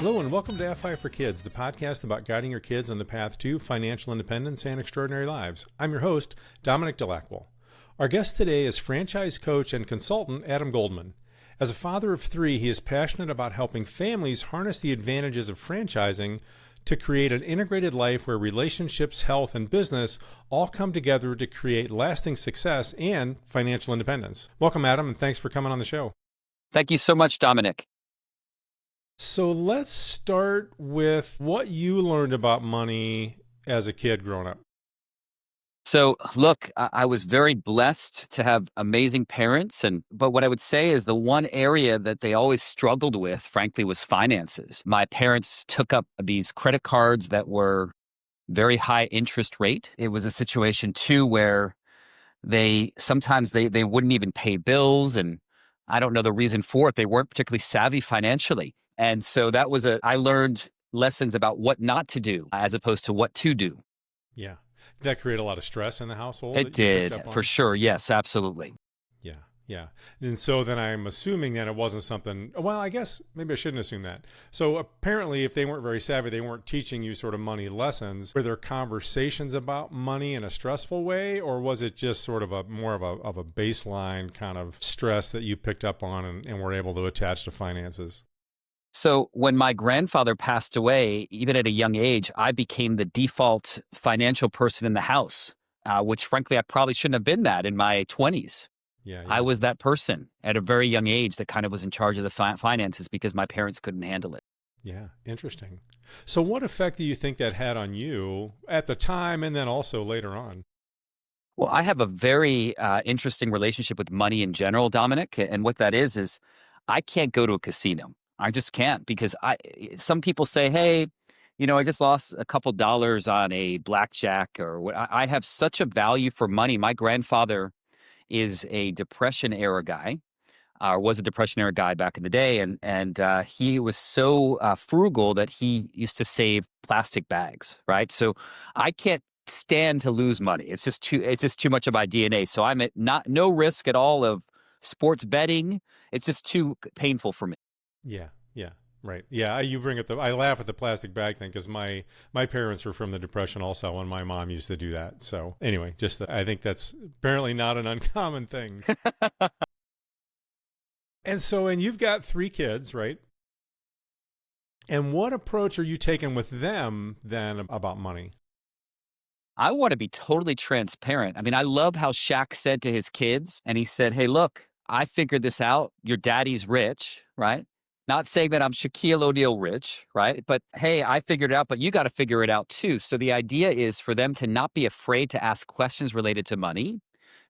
Hello and welcome to FI for Kids, the podcast about guiding your kids on the path to financial independence and extraordinary lives. I'm your host, Dominic DeLaquil. Our guest today is franchise coach and consultant Adam Goldman. As a father of three, he is passionate about helping families harness the advantages of franchising to create an integrated life where relationships, health, and business all come together to create lasting success and financial independence. Welcome, Adam, and thanks for coming on the show. Thank you so much, Dominic. So let's start with what you learned about money as a kid growing up. So look, I was very blessed to have amazing parents. But what I would say is the one area that they always struggled with, frankly, was finances. My parents took up these credit cards that were very high interest rate. It was a situation too where sometimes they wouldn't even pay bills. And I don't know the reason for it. They weren't particularly savvy financially. And so I learned lessons about what not to do as opposed to what to do. Yeah. Did that create a lot of stress in the household? It did, for sure. Yes, absolutely. Yeah. And so then I'm assuming that it wasn't something, well, I guess maybe I shouldn't assume that. So apparently if they weren't very savvy, they weren't teaching you sort of money lessons. Were there conversations about money in a stressful way, or was it just sort of more of a baseline kind of stress that you picked up on and were able to attach to finances? So when my grandfather passed away, even at a young age, I became the default financial person in the house, which frankly, I probably shouldn't have been that in my 20s. Yeah. I was that person at a very young age that kind of was in charge of the finances because my parents couldn't handle it. Yeah, interesting. So what effect do you think that had on you at the time and then also later on? Well, I have a very interesting relationship with money in general, Dominic. And what that is I can't go to a casino. I just can't because some people say, hey, I just lost a couple dollars on a blackjack or what. I have such a value for money. My grandfather is a Depression era guy, was a Depression era guy back in the day. And he was so frugal that he used to save plastic bags, right? So I can't stand to lose money. It's just too much of my DNA. So I'm at no risk at all of sports betting. It's just too painful for me. Yeah. Right. Yeah, you bring up I laugh at the plastic bag thing because my parents were from the Depression also, and my mom used to do that. So anyway, I think that's apparently not an uncommon thing. And you've got three kids, right? And what approach are you taking with them then about money? I want to be totally transparent. I mean, I love how Shaq said to his kids, and he said, hey, look, I figured this out. Your daddy's rich, right? Not saying that I'm Shaquille O'Neal rich, right? But hey, I figured it out, but you got to figure it out too. So the idea is for them to not be afraid to ask questions related to money,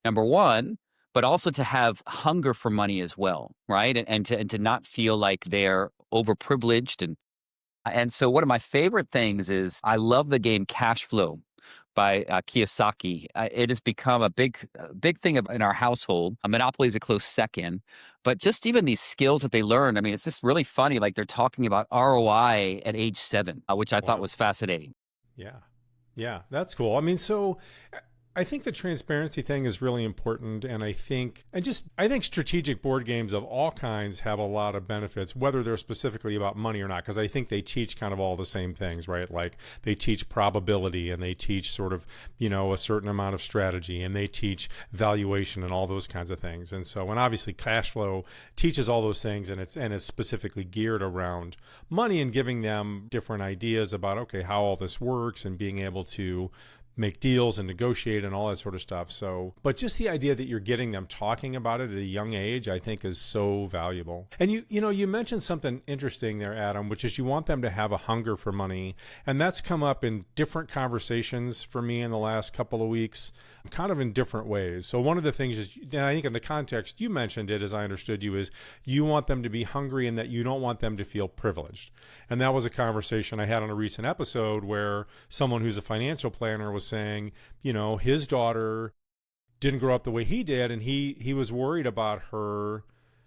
number one, but also to have hunger for money as well, right? And to not feel like they're overprivileged. And so one of my favorite things is I love the game Cashflow by Kiyosaki. It has become a big thing in our household. Monopoly is a close second, but just even these skills that they learn. I mean, it's just really funny. Like they're talking about ROI at age 7, which I thought was fascinating. Yeah, that's cool. I mean, so I think the transparency thing is really important, and I think strategic board games of all kinds have a lot of benefits, whether they're specifically about money or not, because I think they teach kind of all the same things, right? Like they teach probability, and they teach sort of, a certain amount of strategy, and they teach valuation and all those kinds of things. And so, and obviously cash flow teaches all those things, and it's specifically geared around money and giving them different ideas about, okay, how all this works and being able to make deals and negotiate and all that sort of stuff. So, but just the idea that you're getting them talking about it at a young age, I think is so valuable. And you mentioned something interesting there, Adam, which is you want them to have a hunger for money. And that's come up in different conversations for me in the last couple of weeks, kind of in different ways. So one of the things is, and I think in the context you mentioned it, as I understood you, is you want them to be hungry and that you don't want them to feel privileged. And that was a conversation I had on a recent episode where someone who's a financial planner was saying, his daughter didn't grow up the way he did, and he was worried about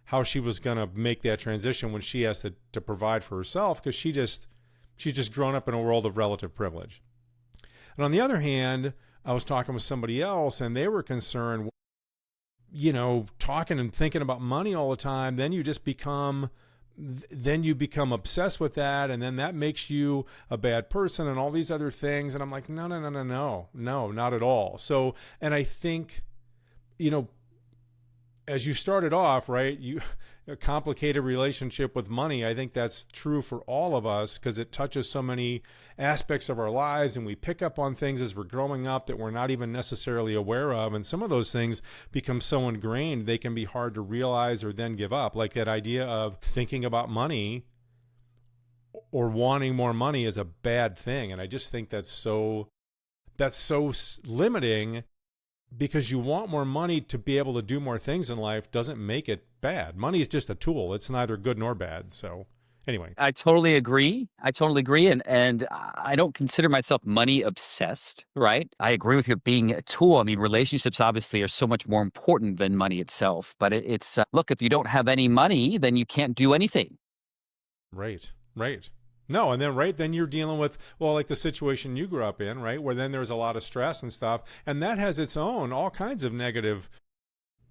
how she was going to make that transition when she has to provide for herself, because she's just grown up in a world of relative privilege. And on the other hand, I was talking with somebody else, and they were concerned, talking and thinking about money all the time, then you just become then you become obsessed with that, and then that makes you a bad person and all these other things. And I'm like, no, not at all. So, and I think, as you started off, right, a complicated relationship with money. I think that's true for all of us because it touches so many aspects of our lives, and we pick up on things as we're growing up that we're not even necessarily aware of. And some of those things become so ingrained, they can be hard to realize or then give up. Like that idea of thinking about money or wanting more money is a bad thing. And I just think that's so limiting, because you want more money to be able to do more things in life doesn't make it bad. Money is just a tool. It's neither good nor bad. So anyway. I totally agree. And I don't consider myself money obsessed, right? I agree with you being a tool. I mean, relationships obviously are so much more important than money itself. But it's look, if you don't have any money, then you can't do anything. Right. No, and then you're dealing with, well, like the situation you grew up in, right? Where then there's a lot of stress and stuff. And that has its own, all kinds of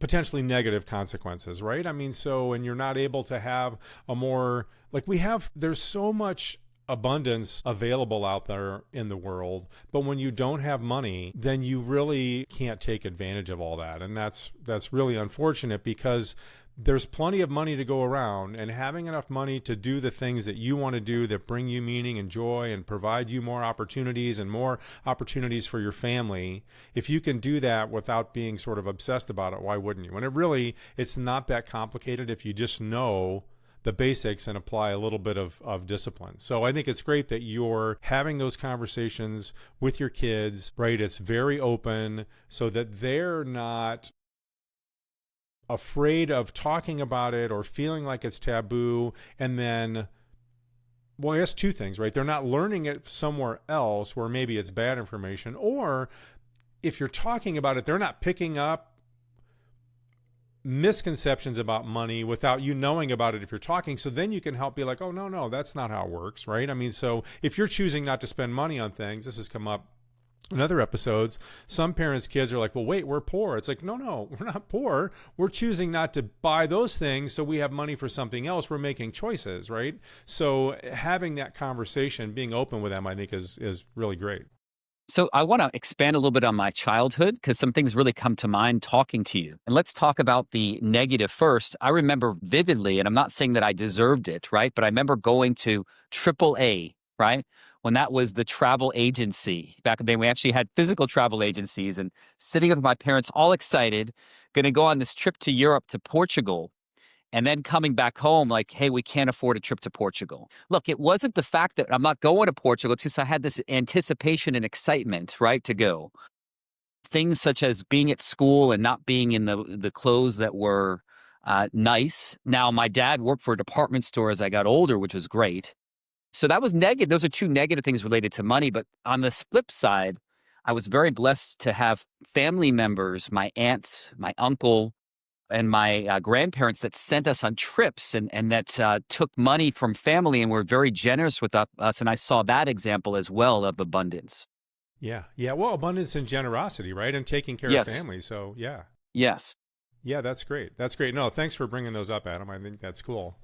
potentially negative consequences, right? I mean, so, and you're not able to have a more, like there's so much abundance available out there in the world, but when you don't have money, then you really can't take advantage of all that. And that's really unfortunate, because there's plenty of money to go around, and having enough money to do the things that you want to do that bring you meaning and joy and provide you more opportunities for your family. If you can do that without being sort of obsessed about it, why wouldn't you? And it's not that complicated if you just know the basics and apply a little bit of discipline. So I think it's great that you're having those conversations with your kids, right? It's very open so that they're not afraid of talking about it or feeling like it's taboo. And then, well, I guess two things, right? They're not learning it somewhere else where maybe it's bad information, or if you're talking about it, they're not picking up misconceptions about money without you knowing about it if you're talking. So then you can help be like, oh, no, that's not how it works, right? I mean, so if you're choosing not to spend money on things, this has come up in other episodes, some parents' kids are like, well, wait, we're poor. It's like, no, we're not poor. We're choosing not to buy those things so we have money for something else. We're making choices, right? So having that conversation, being open with them, I think is really great. So I want to expand a little bit on my childhood, because some things really come to mind talking to you. And let's talk about the negative first. I remember vividly, and I'm not saying that I deserved it, right? But I remember going to AAA, right? When that was the travel agency. Back then, we actually had physical travel agencies, and sitting with my parents, all excited, going to go on this trip to Europe, to Portugal. And then coming back home, like, hey, we can't afford a trip to Portugal. Look, it wasn't the fact that I'm not going to Portugal. It's just I had this anticipation and excitement, right, to go. Things such as being at school and not being in the clothes that were nice. Now, my dad worked for a department store as I got older, which was great. So that was negative. Those are two negative things related to money. But on the flip side, I was very blessed to have family members, my aunts, my uncle, and my grandparents that sent us on trips and that took money from family and were very generous with us. And I saw that example as well of abundance. Yeah. Well, abundance and generosity, right? And taking care of family. So yeah. Yes. Yeah, that's great. No, thanks for bringing those up, Adam. I think that's cool.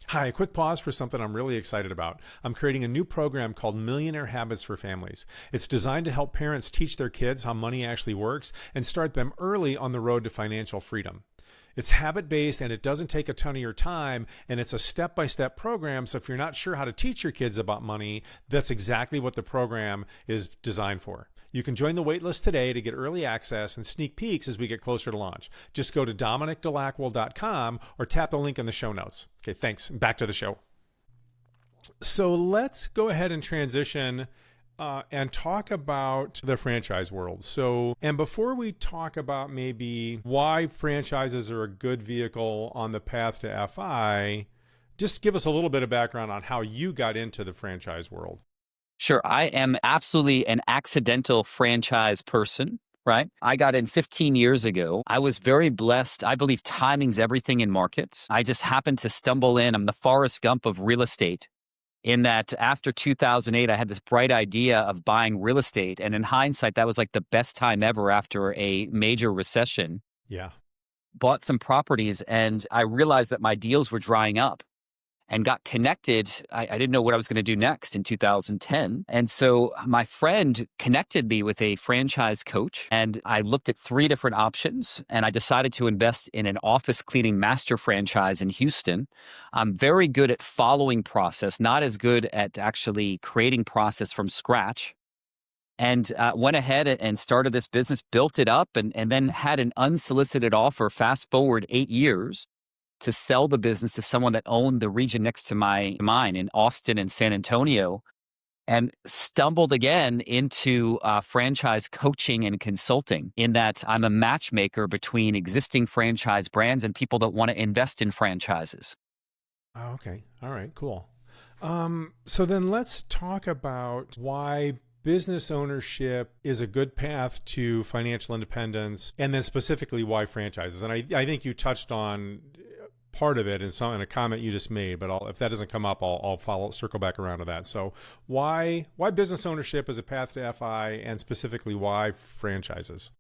Hi, a quick pause for something I'm really excited about. I'm creating a new program called Millionaire Habits for Families. It's designed to help parents teach their kids how money actually works and start them early on the road to financial freedom. It's habit-based, and it doesn't take a ton of your time, and it's a step-by-step program. So if you're not sure how to teach your kids about money, that's exactly what the program is designed for. You can join the waitlist today to get early access and sneak peeks as we get closer to launch. Just go to DominicDeLaquil.com or tap the link in the show notes. Okay, thanks. Back to the show. So let's go ahead and transition and talk about the franchise world. So, and before we talk about maybe why franchises are a good vehicle on the path to FI, just give us a little bit of background on how you got into the franchise world. Sure. I am absolutely an accidental franchise person, right? I got in 15 years ago. I was very blessed. I believe timing's everything in markets. I just happened to stumble in. I'm the Forrest Gump of real estate, in that after 2008, I had this bright idea of buying real estate. And in hindsight, that was like the best time ever after a major recession. Yeah. bought some properties, and I realized that my deals were drying up, and got connected. I didn't know what I was going to do next in 2010. And so my friend connected me with a franchise coach, and I looked at 3 different options, and I decided to invest in an office cleaning master franchise in Houston. I'm very good at following process, not as good at actually creating process from scratch. And went ahead and started this business, built it up, and then had an unsolicited offer, fast forward 8 years, to sell the business to someone that owned the region next to mine in Austin and San Antonio, and stumbled again into franchise coaching and consulting, in that I'm a matchmaker between existing franchise brands and people that want to invest in franchises. Oh, okay. All right, cool. So then let's talk about why business ownership is a good path to financial independence, and then specifically why franchises. And I think you touched on part of it in a comment you just made, but if that doesn't come up, I'll circle back around to that. So why business ownership is a path to FI, and specifically why franchises?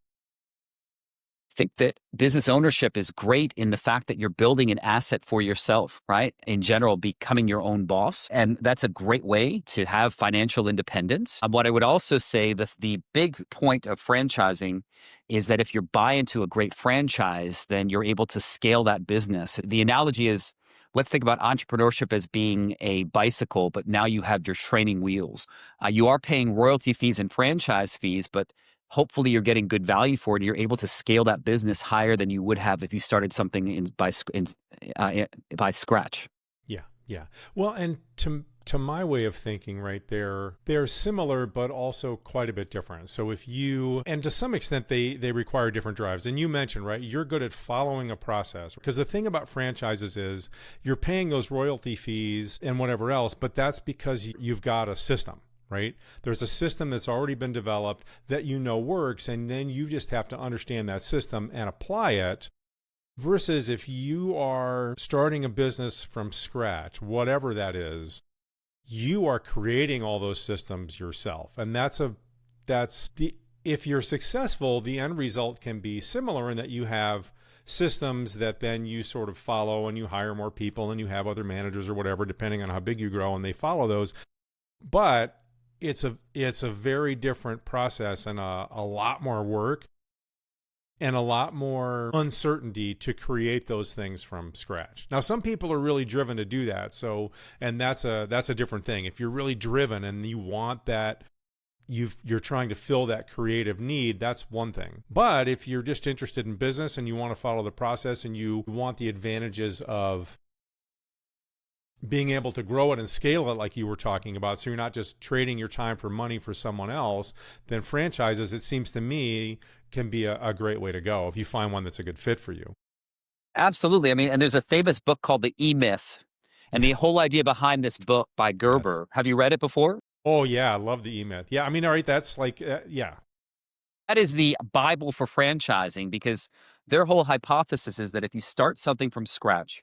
I think that business ownership is great in the fact that you're building an asset for yourself, right? In general, becoming your own boss. And that's a great way to have financial independence. What I would also say that the big point of franchising is that if you buy into a great franchise, then you're able to scale that business. The analogy is, let's think about entrepreneurship as being a bicycle, but now you have your training wheels. You are paying royalty fees and franchise fees, but hopefully you're getting good value for it, and you're able to scale that business higher than you would have if you started something by scratch. Yeah. Well, and to my way of thinking, right, they're similar, but also quite a bit different. So and to some extent, they require different drives. And you mentioned, right, you're good at following a process, because the thing about franchises is you're paying those royalty fees and whatever else, but that's because you've got a system. Right? There's a system that's already been developed that works, and then you just have to understand that system and apply it. Versus if you are starting a business from scratch, whatever that is, you are creating all those systems yourself. And if you're successful, the end result can be similar in that you have systems that then you sort of follow, and you hire more people, and you have other managers or whatever, depending on how big you grow, and they follow those. But it's a very different process, and a lot more work and a lot more uncertainty to create those things from scratch. Now, some people are really driven to do that. And that's a different thing. If you're really driven and you want that, you're trying to fill that creative need, that's one thing. But if you're just interested in business and you want to follow the process, and you want the advantages of being able to grow it and scale it like you were talking about, so you're not just trading your time for money for someone else, then franchises, it seems to me, can be a great way to go if you find one that's a good fit for you. Absolutely. I mean, and there's a famous book called The E-Myth. And the whole idea behind this book by Gerber, Have you read it before? Oh, yeah. I love The E-Myth. Yeah. I mean, all right. That's like, yeah. That is the Bible for franchising, because their whole hypothesis is that if you start something from scratch,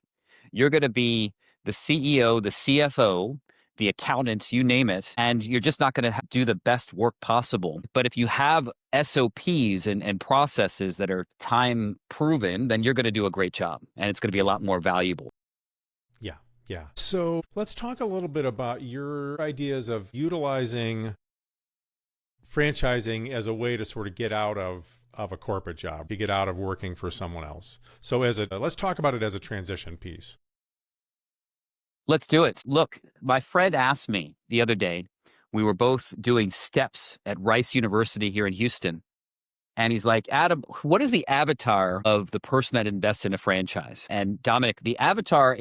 you're going to be the CEO, the CFO, the accountant, you name it, and you're just not going to do the best work possible. But if you have SOPs and processes that are time proven, then you're going to do a great job, and it's going to be a lot more valuable. Yeah. So let's talk a little bit about your ideas of utilizing franchising as a way to sort of get out of a corporate job, to get out of working for someone else. So let's talk about it as a transition piece. Let's do it. Look, my friend asked me the other day, we were both doing steps at Rice University here in Houston. And he's like, Adam, what is the avatar of the person that invests in a franchise? And Dominic, the avatar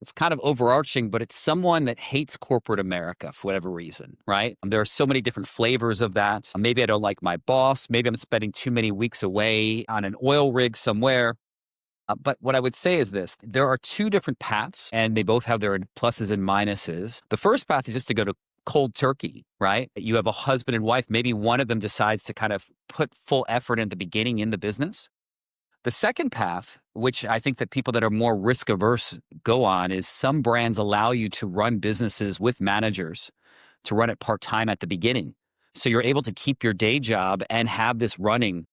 it's kind of overarching, but it's someone that hates corporate America for whatever reason, right? There are so many different flavors of that. Maybe I don't like my boss. Maybe I'm spending too many weeks away on an oil rig somewhere. But what I would say is this: there are 2 different paths, and they both have their pluses and minuses. The first path is just to go to cold turkey, right? You have a husband and wife. Maybe one of them decides to kind of put full effort in the beginning in the business. The second path, which I think that people that are more risk averse go on, is some brands allow you to run businesses with managers, to run it part-time at the beginning. So you're able to keep your day job and have this running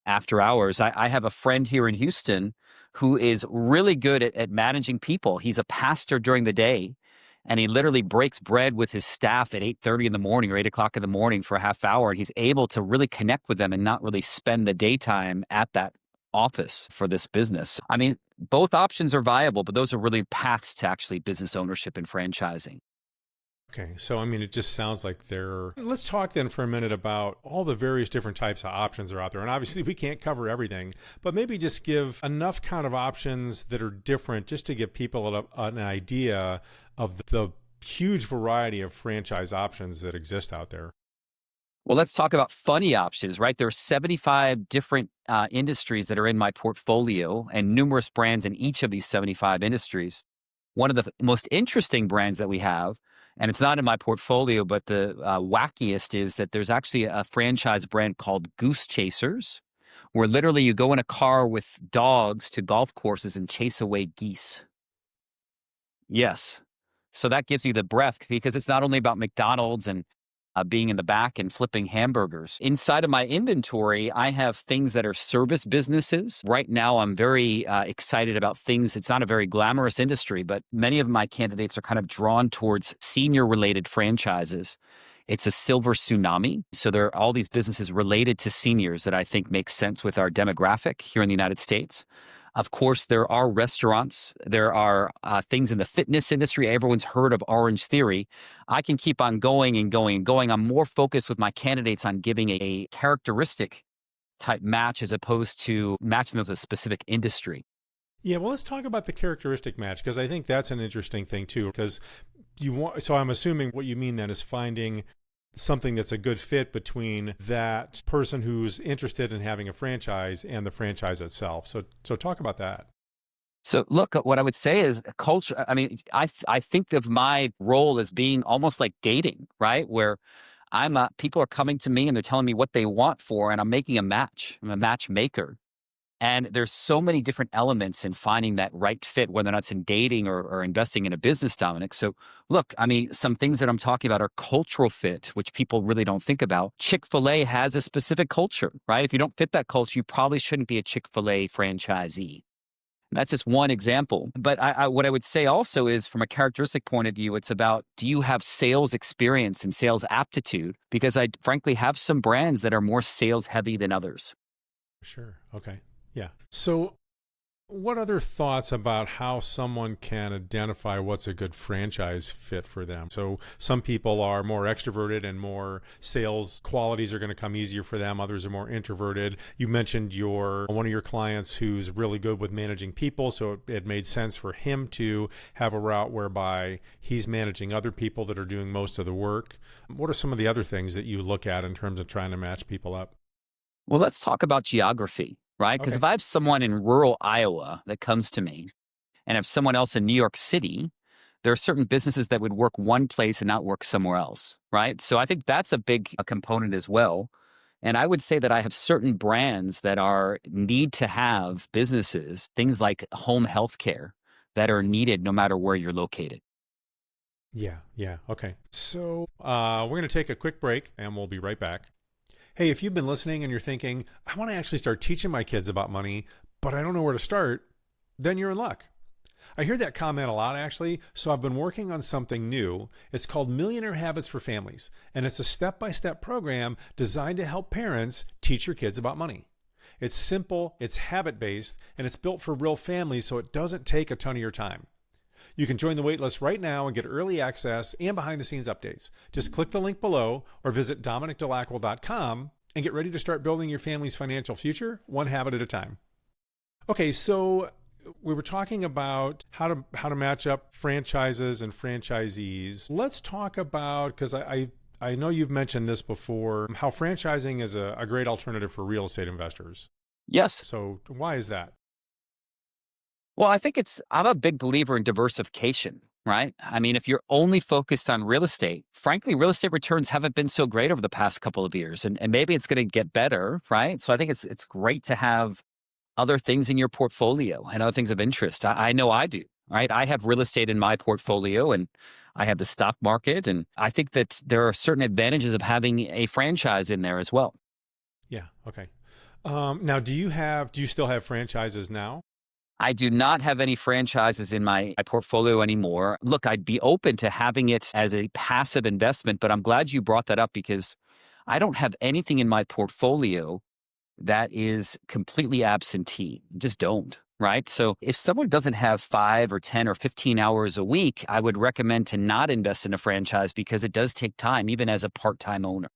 after hours. I have a friend here in Houston who is really good at managing people. He's a pastor during the day, and he literally breaks bread with his staff at 8:30 in the morning or 8 o'clock in the morning for a half hour. And he's able to really connect with them and not really spend the daytime at that office for this business. I mean, both options are viable, but those are really paths to actually business ownership and franchising. Okay, so I mean, it just sounds like they're. Let's talk then for a minute about all the various different types of options that are out there. And obviously, we can't cover everything, but maybe just give enough kind of options that are different just to give people an idea of the huge variety of franchise options that exist out there. Well, let's talk about funny options, right? There are 75 different industries that are in my portfolio and numerous brands in each of these 75 industries. One of the most interesting brands that we have, and it's not in my portfolio, but the wackiest is that there's actually a franchise brand called Goose Chasers, where literally you go in a car with dogs to golf courses and chase away geese. Yes. So that gives you the breadth because it's not only about McDonald's and being in the back and flipping hamburgers. Inside of my inventory, I have things that are service businesses. Right now, I'm very excited about things. It's not a very glamorous industry, but many of my candidates are kind of drawn towards senior-related franchises. It's a silver tsunami. So there are all these businesses related to seniors that I think make sense with our demographic here in the United States. Of course, there are restaurants. There are things in the fitness industry. Everyone's heard of Orange Theory. I can keep on going and going and going. I'm more focused with my candidates on giving a characteristic type match as opposed to matching them with a specific industry. Yeah, well, let's talk about the characteristic match because I think that's an interesting thing too. Because so I'm assuming what you mean then is finding something that's a good fit between that person who's interested in having a franchise and the franchise itself. So talk about that. So look, what I would say is culture. I mean, I think of my role as being almost like dating, right? Where people are coming to me and they're telling me what they want for, and I'm making a match. I'm a matchmaker. And there's so many different elements in finding that right fit, whether or not it's in dating or investing in a business, Dominic. So look, I mean, some things that I'm talking about are cultural fit, which people really don't think about. Chick-fil-A has a specific culture, right? If you don't fit that culture, you probably shouldn't be a Chick-fil-A franchisee. That's just one example. But what I would say also is from a characteristic point of view, it's about, do you have sales experience and sales aptitude? Because I frankly have some brands that are more sales heavy than others. Sure. Okay. Yeah. So what other thoughts about how someone can identify what's a good franchise fit for them? So some people are more extroverted and more sales qualities are going to come easier for them. Others are more introverted. You mentioned one of your clients who's really good with managing people. So it made sense for him to have a route whereby he's managing other people that are doing most of the work. What are some of the other things that you look at in terms of trying to match people up? Well, let's talk about geography. Right? Because if I have someone in rural Iowa that comes to me and if someone else in New York City, there are certain businesses that would work one place and not work somewhere else, right? So I think that's a big component as well. And I would say that I have certain brands that need to have businesses, things like home health care that are needed no matter where you're located. Yeah. Okay. So we're going to take a quick break and we'll be right back. Hey, if you've been listening and you're thinking, I want to actually start teaching my kids about money, but I don't know where to start, then you're in luck. I hear that comment a lot, actually, so I've been working on something new. It's called Millionaire Habits for Families, and it's a step-by-step program designed to help parents teach your kids about money. It's simple, it's habit-based, and it's built for real families, so it doesn't take a ton of your time. You can join the waitlist right now and get early access and behind-the-scenes updates. Just click the link below or visit DominicDeLaquil.com and get ready to start building your family's financial future one habit at a time. Okay, so we were talking about how to match up franchises and franchisees. Let's talk about, because I know you've mentioned this before, how franchising is a great alternative for real estate investors. Yes. So why is that? Well, I think I'm a big believer in diversification, right? I mean, if you're only focused on real estate, frankly, real estate returns haven't been so great over the past couple of years, and maybe it's going to get better, right? So I think it's great to have other things in your portfolio and other things of interest. I know I do, right? I have real estate in my portfolio and I have the stock market, and I think that there are certain advantages of having a franchise in there as well. Yeah, okay. Now, do you still have franchises now? I do not have any franchises in my portfolio anymore. Look, I'd be open to having it as a passive investment, but I'm glad you brought that up because I don't have anything in my portfolio that is completely absentee. Just don't. Right. So if someone doesn't have 5 or 10 or 15 hours a week, I would recommend to not invest in a franchise because it does take time, even as a part time owner.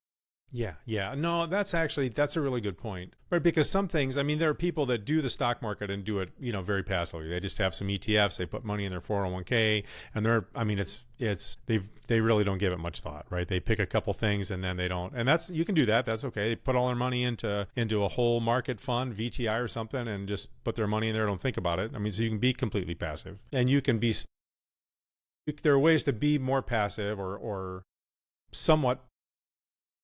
Yeah, yeah. No, that's a really good point. Right, because some things, I mean, there are people that do the stock market and do it, very passively. They just have some ETFs, they put money in their 401k, and I mean, they really don't give it much thought, right? They pick a couple things and then they don't. And you can do that. That's okay. They put all their money into a whole market fund, VTI or something, and just put their money in there, don't think about it. I mean, so you can be completely passive. And there are ways to be more passive or somewhat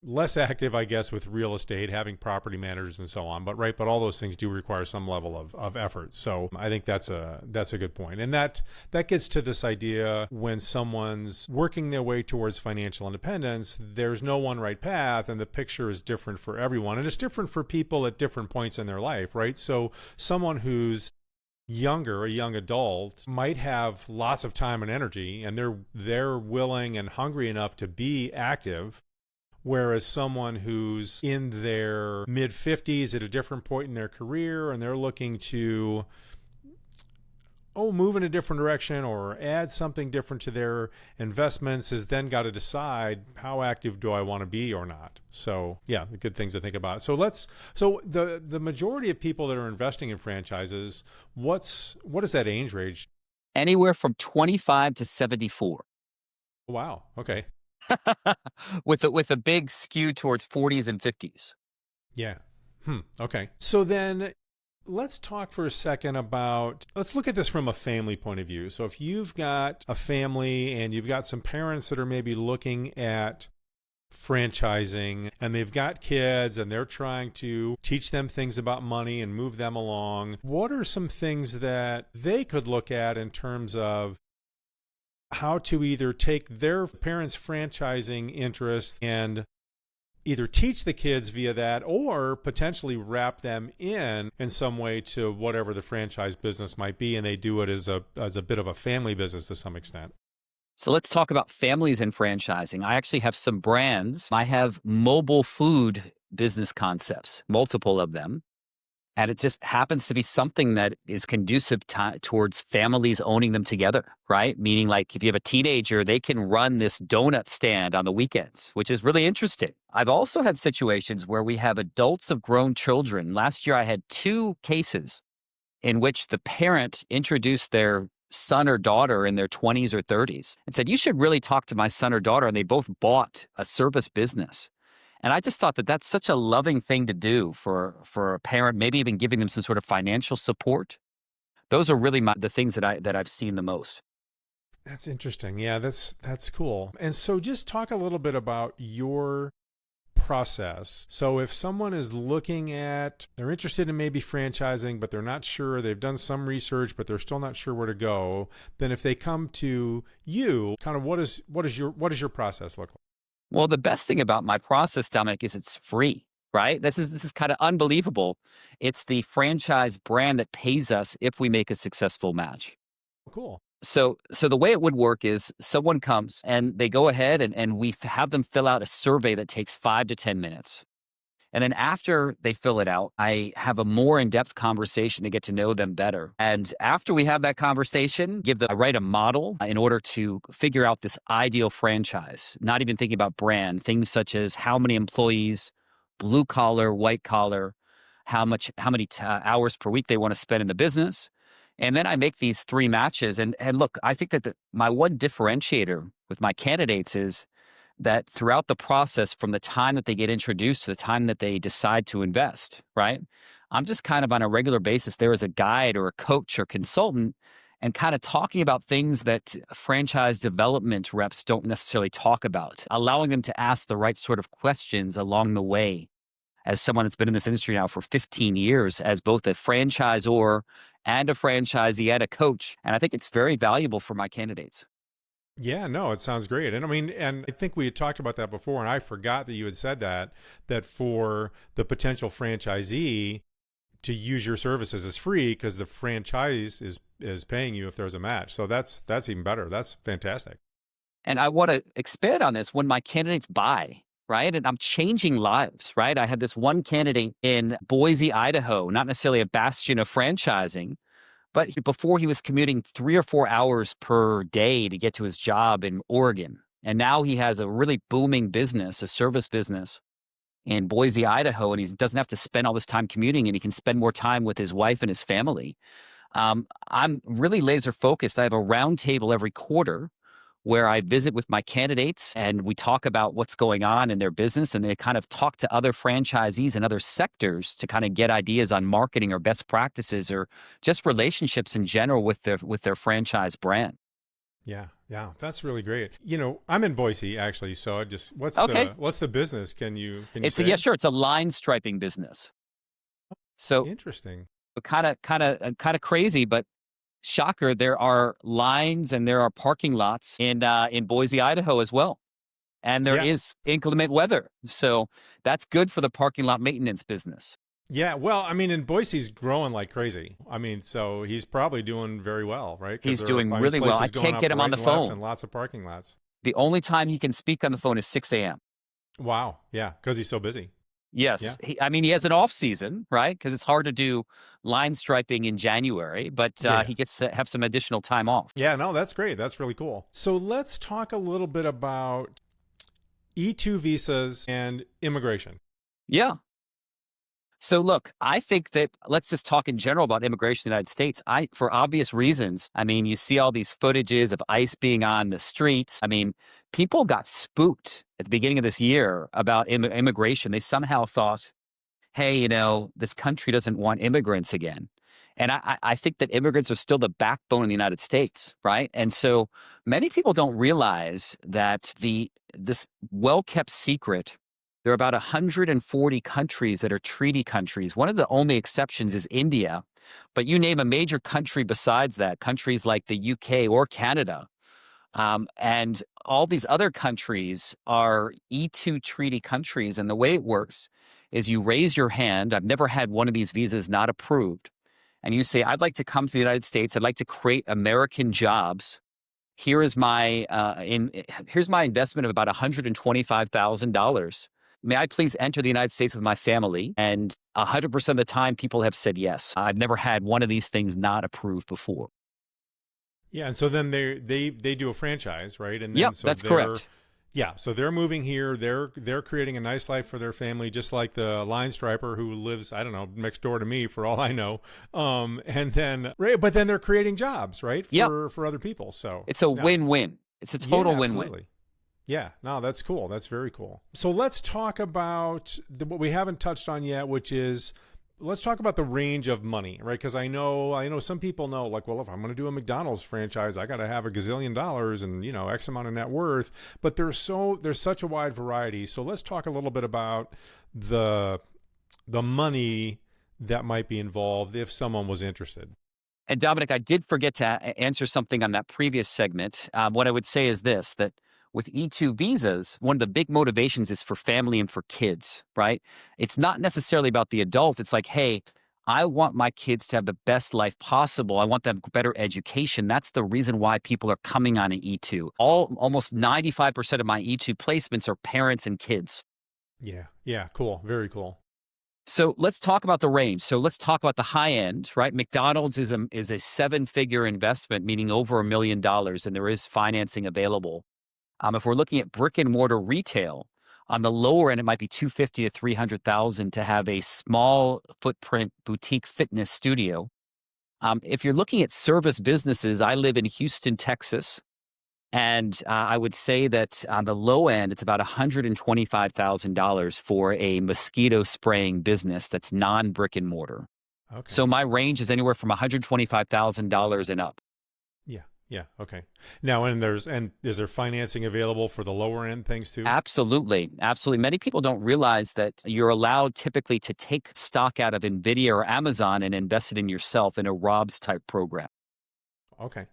less active, I guess, with real estate, having property managers and so on. But all those things do require some level of effort. So I think that's a good point. And that gets to this idea when someone's working their way towards financial independence, there's no one right path, and the picture is different for everyone. And it's different for people at different points in their life, right? So someone who's younger, a young adult, might have lots of time and energy, and they're willing and hungry enough to be active. Whereas someone who's in their mid 50s at a different point in their career and they're looking to move in a different direction or add something different to their investments, has then got to decide, how active do I want to be or not? So yeah, the good things to think about. So the majority of people that are investing in franchises, what is that age range? Anywhere from 25 to 74. Wow. Okay. with a big skew towards 40s and 50s. Yeah. Okay. So then let's talk for a second let's look at this from a family point of view. So if you've got a family and you've got some parents that are maybe looking at franchising and they've got kids and they're trying to teach them things about money and move them along, what are some things that they could look at in terms of how to either take their parents' franchising interest and either teach the kids via that or potentially wrap them in some way to whatever the franchise business might be, and they do it as a bit of a family business to some extent? So let's talk about families and franchising. I actually have some brands. I have mobile food business concepts, multiple of them. And it just happens to be something that is conducive towards families owning them together, right? Meaning, like, if you have a teenager, they can run this donut stand on the weekends, which is really interesting. I've also had situations where we have adults of grown children. Last year, I had 2 cases in which the parent introduced their son or daughter in their 20s or 30s and said, "You should really talk to my son or daughter." And they both bought a service business. And I just thought that that's such a loving thing to do for a parent, maybe even giving them some sort of financial support. Those are really the things that I've seen the most. That's interesting. Yeah, that's cool. And so just talk a little bit about your process. So if someone is they're interested in maybe franchising, but they're not sure, they've done some research, but they're still not sure where to go, then if they come to you, kind of what does your process look like? Well, the best thing about my process, Dominic, is it's free, right? This is kind of unbelievable. It's the franchise brand that pays us if we make a successful match. Cool. So the way it would work is someone comes and they go ahead and we have them fill out a survey that takes 5 to 10 minutes. And then after they fill it out, I have a more in-depth conversation to get to know them better. And after we have that conversation, I write a model in order to figure out this ideal franchise, not even thinking about brand, things such as how many employees, blue collar, white collar, how many hours per week they want to spend in the business. And then I make these 3 matches. And look, I think that my one differentiator with my candidates is that throughout the process, from the time that they get introduced to the time that they decide to invest, right? I'm just kind of on a regular basis there as a guide or a coach or consultant and kind of talking about things that franchise development reps don't necessarily talk about, allowing them to ask the right sort of questions along the way. As someone that's been in this industry now for 15 years as both a franchisor and a franchisee and a coach. And I think it's very valuable for my candidates. Yeah, no, it sounds great. And I mean, and I think we had talked about that before, and I forgot that you had said that for the potential franchisee to use your services is free because the franchise is paying you if there's a match. So that's even better. That's fantastic. And I want to expand on this when my candidates buy, right? And I'm changing lives, right? I had this one candidate in Boise, Idaho, not necessarily a bastion of franchising, but before he was commuting 3 or 4 hours per day to get to his job in Oregon. And now he has a really booming business, a service business in Boise, Idaho, and he doesn't have to spend all this time commuting, and he can spend more time with his wife and his family. I'm really laser focused. I have a round table every quarter where I visit with my candidates and we talk about what's going on in their business, and they kind of talk to other franchisees in other sectors to kind of get ideas on marketing or best practices or just relationships in general with their franchise brand. Yeah, yeah, that's really great. I'm in Boise actually, so I just Okay. what's the business? Can you It's a, say? yeah, sure. It's a line striping business. So Interesting. kind of crazy, but shocker, there are lines and there are parking lots in Boise, Idaho as well. And there Yeah. is inclement weather. So that's good for the parking lot maintenance business. Yeah, well, I mean, and Boise's growing like crazy. I mean, so he's probably doing very well, right? Because He's doing really well. I places going can't up get him on right the and left and phone. lots of parking lots. The only time he can speak on the phone is 6 a.m. Wow. Yeah, because he's so busy. Yeah. Yes. He has an off season, right? Because it's hard to do line striping in January, but Yeah. he gets to have some additional time off. Yeah, no, that's great. That's really cool. So let's talk a little bit about E2 visas and immigration. Yeah. So look, I think that let's just talk in general about immigration in the United States. For obvious reasons, I mean, you see all these footages of ICE being on the streets. I mean, people got spooked at the beginning of this year about immigration. They somehow thought, hey, this country doesn't want immigrants again. And I think that immigrants are still the backbone of the United States, right? And so many people don't realize that this well-kept secret, there are about 140 countries that are treaty countries. One of the only exceptions is India. But you name a major country besides that, countries like the UK or Canada, and all these other countries are E2 treaty countries. And the way it works is you raise your hand. I've never had one of these visas not approved. And you say, I'd like to come to the United States. I'd like to create American jobs. Here's my investment of about $125,000. May I please enter the United States with my family? And 100% of the time, people have said yes. I've never had one of these things not approved before. Yeah, and so then they do a franchise, right? And then Yep, that's correct. Yeah, so they're moving here. They're creating a nice life for their family, just like the line striper who lives, I don't know, next door to me for all I know. And then but then they're creating jobs, right? Yep. For other people. So It's a win-win. It's a total yeah, win-win. absolutely. Yeah, no, that's cool. That's very cool. So let's talk about what we haven't touched on yet, which is let's talk about the range of money, right? Because I know some people know, like, well, if I'm going to do a McDonald's franchise, I got to have $1 gazillion and X amount of net worth. But there's such a wide variety. So let's talk a little bit about the money that might be involved if someone was interested. And Dominic, I did forget to answer something on that previous segment. What I would say is this, that with E2 visas, one of the big motivations is for family and for kids, right? It's not necessarily about the adult. It's like, hey, I want my kids to have the best life possible. I want them better education. That's the reason why people are coming on an E2. Almost 95% of my E2 placements are parents and kids. Yeah, cool. Very cool. So let's talk about the range. So let's talk about the high end, right? McDonald's is a 7-figure investment, meaning over $1 million, and there is financing available. If we're looking at brick and mortar retail, on the lower end, it might be $250,000 to $300,000 to have a small footprint boutique fitness studio. If you're looking at service businesses, I live in Houston, Texas, and I would say that on the low end, it's about $125,000 for a mosquito spraying business that's non-brick and mortar. Okay. So my range is anywhere from $125,000 and up. Yeah. Okay. Now, is there financing available for the lower end things too? Absolutely. Many people don't realize that you're allowed typically to take stock out of NVIDIA or Amazon and invest it in yourself in a ROBS type program. Okay.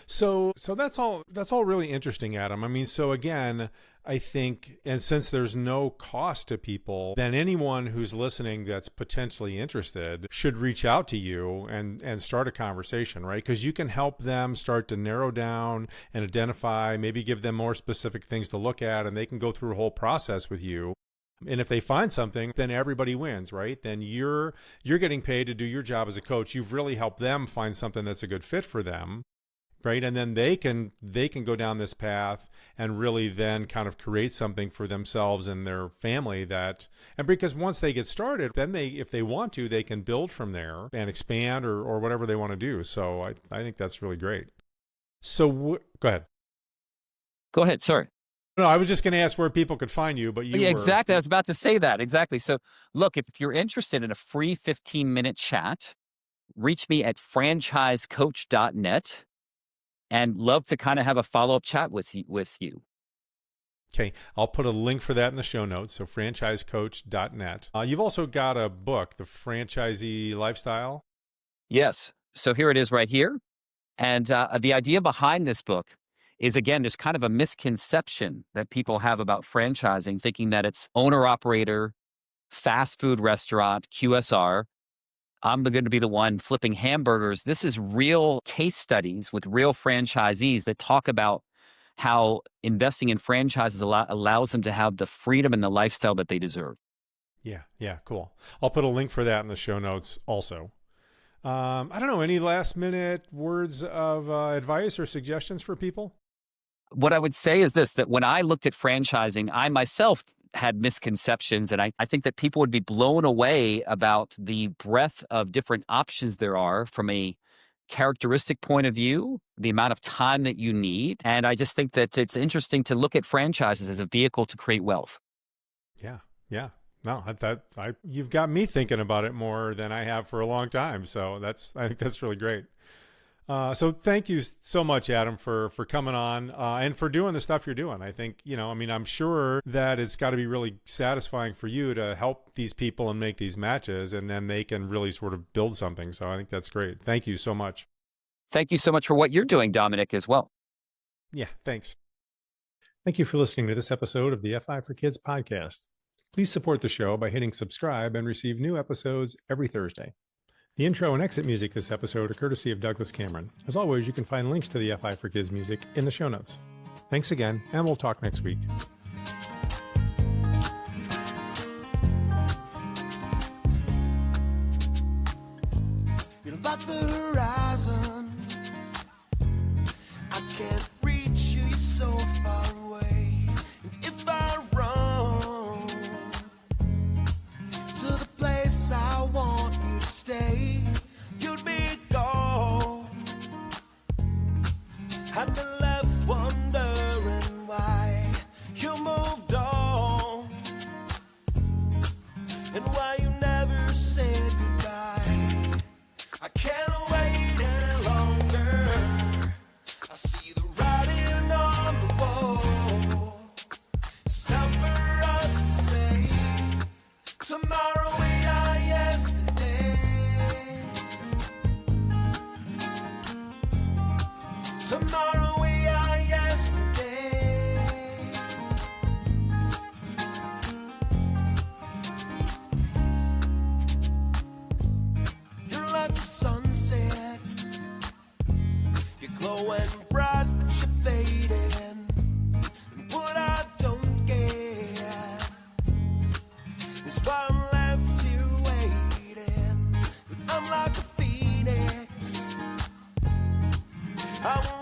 So that's all really interesting, Adam. I mean, so again, I think, and since there's no cost to people, then anyone who's listening that's potentially interested should reach out to you and start a conversation, right? Because you can help them start to narrow down and identify, maybe give them more specific things to look at, and they can go through a whole process with you. And if they find something, then everybody wins, right? Then you're getting paid to do your job as a coach. You've really helped them find something that's a good fit for them. Right. And then they can go down this path and really then kind of create something for themselves and their family and because once they get started, then if they want to, they can build from there and expand or whatever they want to do. So I think that's really great. So go ahead. Go ahead. Sorry. No, I was just going to ask where people could find you, but Yeah, exactly. I was about to say that. Exactly. So look, if you're interested in a free 15-minute chat, reach me at franchisecoach.net. And love to kind of have a follow-up chat with you. Okay, I'll put a link for that in the show notes, so franchisecoach.net. You've also got a book, The Franchisee Lifestyle. Yes, so here it is right here. And the idea behind this book is, again, there's kind of a misconception that people have about franchising, thinking that it's owner-operator, fast food restaurant, QSR. I'm going to be the one flipping hamburgers. This is real case studies with real franchisees that talk about how investing in franchises allows them to have the freedom and the lifestyle that they deserve. Yeah, cool. I'll put a link for that in the show notes also. I don't know, any last minute words of advice or suggestions for people? What I would say is this, that when I looked at franchising, I myself had misconceptions, and I think that people would be blown away about the breadth of different options there are from a characteristic point of view, the amount of time that you need. And I just think that it's interesting to look at franchises as a vehicle to create wealth. Yeah. No, you've got me thinking about it more than I have for a long time. So I think that's really great. So thank you so much, Adam, for coming on and for doing the stuff you're doing. I think, I'm sure that it's got to be really satisfying for you to help these people and make these matches, and then they can really sort of build something. So I think that's great. Thank you so much. Thank you so much for what you're doing, Dominic, as well. Yeah, thanks. Thank you for listening to this episode of the FI for Kids podcast. Please support the show by hitting subscribe and receive new episodes every Thursday. The intro and exit music this episode are courtesy of Douglas Cameron. As always, you can find links to the FI for Kids music in the show notes. Thanks again, and we'll talk next week. You're about the horizon. I can't reach you, you're so far away. And if I run to the place I want you to stay, you'd be gone. I've been left wondering why you moved on, and why you never said goodbye. I can't wait any longer. I see the writing on the wall. It's time for us to say, tomorrow we are yesterday. Tomorrow we are yesterday. You're like the sunset. You're glowing bright, but you're fading. And what I don't get is why I'm left here waiting. But I'm like a phoenix. I won't